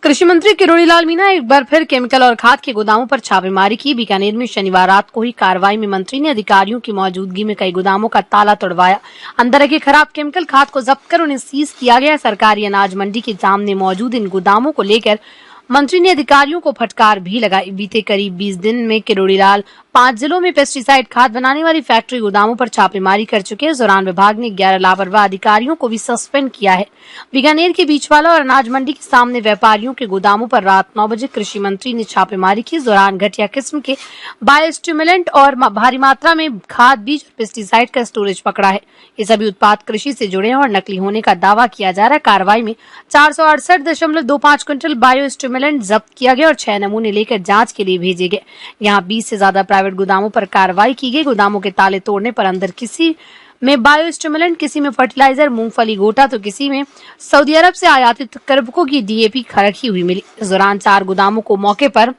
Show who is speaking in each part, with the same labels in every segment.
Speaker 1: कृषि मंत्री किरोड़ीलाल मीणा एक बार फिर केमिकल और खाद के गोदामों पर छापेमारी की। बीकानेर में शनिवार रात को हुई कार्रवाई में मंत्री ने अधिकारियों की मौजूदगी में कई गोदामों का ताला तोड़वाया। अंदर रखे खराब केमिकल खाद को जब्त कर उन्हें सीज किया गया। सरकारी अनाज मंडी के सामने मौजूद इन गोदामों को लेकर मंत्री ने अधिकारियों को फटकार भी लगाई। बीते करीब 20 दिन में किरोड़ीलाल 5 जिलों में पेस्टिसाइड खाद बनाने वाली फैक्ट्री गोदामों पर छापेमारी कर चुके हैं। इस दौरान विभाग ने 11 लापरवाह अधिकारियों को भी सस्पेंड किया है। बीकानेर के बीचवाला और अनाज मंडी के सामने व्यापारियों के गोदामों पर रात 9 बजे कृषि मंत्री ने छापेमारी की। इस दौरान घटिया किस्म के बायोस्टिमुलेंट और भारी मात्रा में खाद, बीज और पेस्टिसाइड का स्टोरेज पकड़ा है। ये सभी उत्पाद कृषि से जुड़े हैं और नकली होने का दावा किया जा रहा है। कार्रवाई में 468.25 क्विंटल बायोस्टिमुलेंट जब्त किया गया और 6 नमूने लेकर जांच के लिए भेजे गए। यहाँ 20 से ज्यादा प्राइवेट गोदामों पर कार्रवाई की गई। गोदामों के ताले तोड़ने पर अंदर किसी में बायोस्टिमुलेंट, किसी में फर्टिलाइजर, मूंगफली गोटा तो किसी में सऊदी अरब से आयातित कर्बकों की डीएपी रखी हुई मिली। इस दौरान 4 गोदामों को मौके पर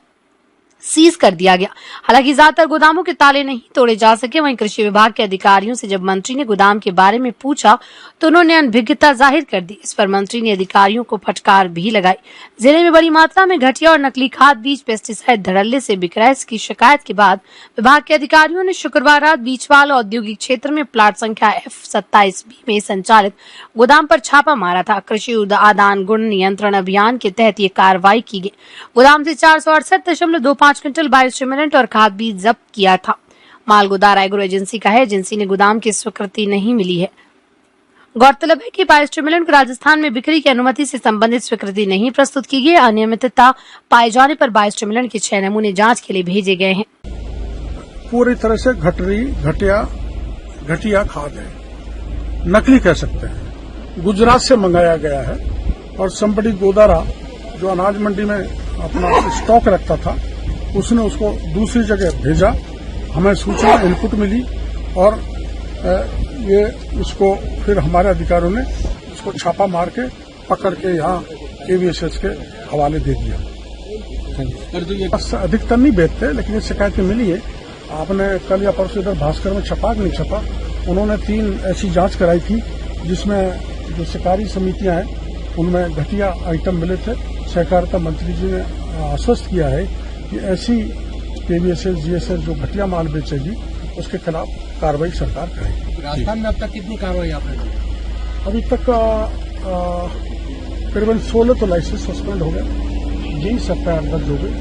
Speaker 1: सीज कर दिया गया। हालांकि ज्यादातर गोदामों के ताले नहीं तोड़े जा सके। वहीं कृषि विभाग के अधिकारियों से जब मंत्री ने गोदाम के बारे में पूछा तो उन्होंने अनभिज्ञता जाहिर कर दी। इस पर मंत्री ने अधिकारियों को फटकार भी लगाई। जिले में बड़ी मात्रा में घटिया और नकली खाद, बीज, पेस्टिसाइड धड़ल्ले से बिक रहा है। इसकी शिकायत के बाद विभाग के अधिकारियों ने शुक्रवार रात बीचवाल औद्योगिक क्षेत्र में प्लाट संख्या F27B में संचालित गोदाम पर छापा मारा था। कृषि आदान गुण नियंत्रण अभियान के तहत ये कार्रवाई की गई। गोदाम से 468.25 क्विंटल बायोस्टिमुलेंट और खाद बीज जब्त किया था। माल गोदाम रायगुरु एजेंसी का है। एजेंसी ने गोदाम की स्वीकृति नहीं मिली है। गौरतलब है कि बायोस्टिमुलेंट राजस्थान में बिक्री की अनुमति से संबंधित स्वीकृति नहीं प्रस्तुत की गई। अनियमितता पाए जाने पर बायोस्टिमुलेंट के 6 नमूने जांच के लिए भेजे गए हैं।
Speaker 2: पूरी तरह से घटिया खाद है, नकली कह सकते हैं। गुजरात से मंगाया गया है और संबड़ी गोदारा जो अनाज मंडी में अपना स्टॉक रखता था उसने उसको दूसरी जगह भेजा। हमें सूचना इनपुट मिली और ये इसको फिर हमारे अधिकारियों ने इसको छापा मार के पकड़ के यहाँ KVSS के हवाले दे दिया। अधिकतर नहीं बेचते, लेकिन ये शिकायतें मिली है। आपने कल या परसों इधर भास्कर में छपा कि नहीं छपा, उन्होंने 3 ऐसी जांच कराई थी जिसमें जो सहकारी समितियां हैं उनमें घटिया आइटम मिले थे। सहकारिता मंत्री जी ने आश्वस्त किया है कि ऐसी KVSS, GSS जो घटिया माल बेचेगी उसके खिलाफ कार्रवाई सरकार करेगी।
Speaker 3: राजस्थान में अब तक कितनी कार्रवाई आपने की?
Speaker 2: अभी तक करीबन 16 तो लाइसेंस सस्पेंड हो गए, यही FIR दर्ज हो गई।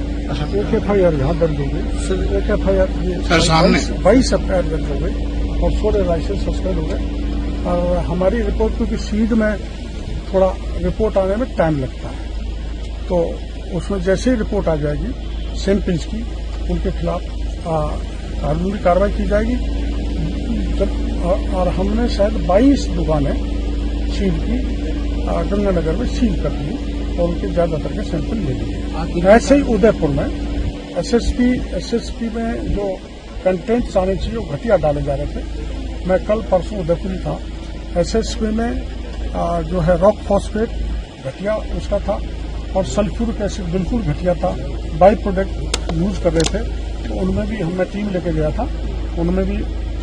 Speaker 2: एक FIR यहाँ दर्ज हो गई, एक FIR 22 FIR दर्ज हो गई और 16 लाइसेंस सस्पेंड हो गए। और हमारी रिपोर्ट, क्योंकि सीड में थोड़ा रिपोर्ट आने में टाइम लगता है, तो उसमें जैसे ही रिपोर्ट आ जाएगी सैंपल्स की, उनके खिलाफ कानूनी कार्रवाई की जाएगी। और हमने शायद 22 दुकानें सील की, गंगानगर में सील कर दी और उनके ज्यादातर के सैंपल ले लिए। ऐसे ही उदयपुर में SSP में जो कंटेंट्स आने चाहिए वो घटिया डाले जा रहे थे। मैं कल परसों उदयपुर ही था। SSP में जो है रॉक फॉस्फेट घटिया उसका था और सल्फ्यूरिक एसिड बिल्कुल घटिया था। बाई प्रोडक्ट यूज कर रहे थे, तो उनमें भी हमने टीम लेके गया था, उनमें भी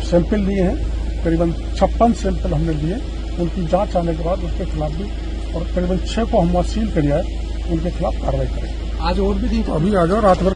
Speaker 2: सैंपल लिए हैं। करीबन 56 सैंपल हमने लिए। उनकी जांच आने के बाद उसके खिलाफ भी, और करीबन 6 को हम सील कर दिया है, उनके खिलाफ कार्रवाई करेंगे।
Speaker 3: आज और भी दिन
Speaker 2: अभी आ जाओ रात भर।